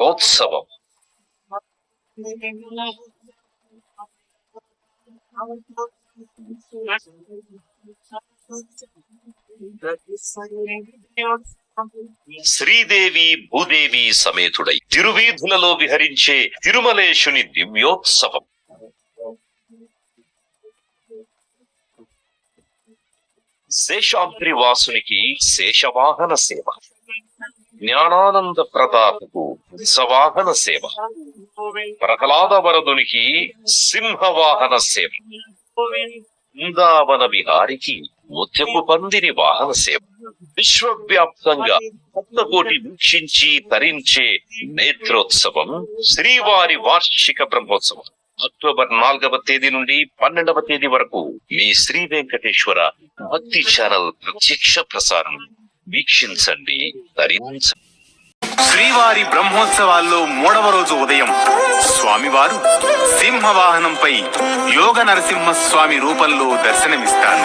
మహోత్సవం. శ్రీదేవి భూదేవి సమేతుడై తిరువీధులలో విహరించే తిరుమలేశుని దివ్యోత్సవం. శేషాద్రి వాసునికి శేషవాహన సేవ, జ్ఞానానంద ప్రతాపకు సవాహన సేవ, ప్రహ్లాద వరదునికి సింహవాహన సేవ, బృందావన విహారికి ముత్యపు పందిరి వాహన సేవ. విశ్వవ్యాప్తంగా 100 కోటి వీక్షించి తరించే నేత్రోత్సవం శ్రీవారి వార్షిక బ్రహ్మోత్సవం. అక్టోబర్ 4వ తేదీ నుండి 12వ తేదీ వరకు మీ శ్రీ వెంకటేశ్వర భక్తి ఛానల్ ప్రత్యక్ష ప్రసారం వీక్షించండి, తరించండి. శ్రీవారి బ్రహ్మోత్సవాల్లో 3వ రోజు ఉదయం స్వామివారు సింహవాహనంపై యోగ నరసింహస్వామి రూపంలో దర్శనమిస్తారు.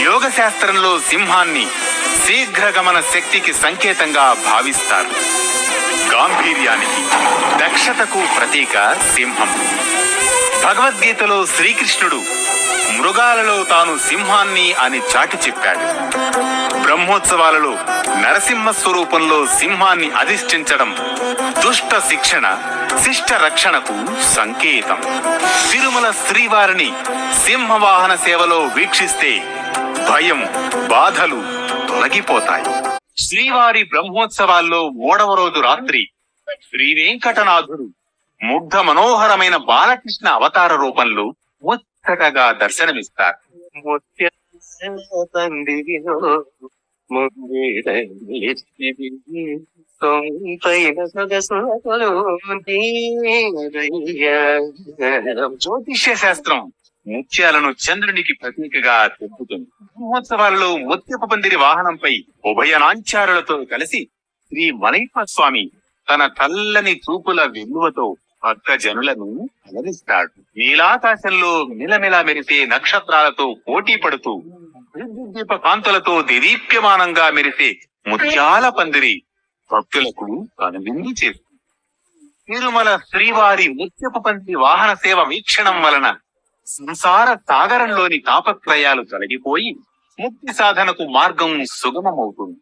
యోగ శాస్త్రంలో సింహాన్ని శీఘ్రగమన శక్తికి సంకేతంగా భావిస్తారు. గాంభీర్యానికి, దక్షతకు ప్రతీక సింహం. భగవద్గీతలో శ్రీకృష్ణుడు మృగాలలో తాను సింహాన్ని అని చాటి చెప్పాడు. బ్రహ్మోత్సవాలలో నరసింహ స్వరూపంలో సింహాన్ని అధిష్ఠించడం దుష్ట శిక్షణ, శిష్ట రక్షణకు సంకేతం. తిరుమల శ్రీవారిని సింహవాహన సేవలో వీక్షిస్తే భయం, బాధలు తొలగిపోతాయి. శ్రీవారి బ్రహ్మోత్సవాల్లో 3వ రోజు రాత్రి శ్రీ వెంకటనాథుడు ముగ్ధ మనోహరమైన బాలకృష్ణ అవతార రూపంలో ముచ్చటగా దర్శనమిస్తారు. జ్యోతిష్య శాస్త్రం ముత్యాలను చంద్రునికి ప్రతీకగా చెప్పుతుంది. మహోత్సవాలలో ముత్యపు పందిరి వాహనంపై ఉభయనాంచారులతో కలిసి శ్రీ మలయప్ప స్వామి తన చల్లని చూపుల వెల్లువతో భక్త జనులను అలరిస్తాడు. నీలాకాశంలో మిలమిలా మెరిసే నక్షత్రాలతో పోటీ పడుతూ దీప కాంతులతో దేదీప్యమానంగా మెరిసే ముత్యాల పందిరి భక్తులకు కనువిందు చేస్తుంది. తిరుమల శ్రీవారి ముత్యపు పందిరి వాహన సేవ వీక్షణం వలన సంసార సాగరంలోని తాపత్రయాలు తొలగిపోయి ముక్తి సాధనకు మార్గం సుగమమవుతుంది.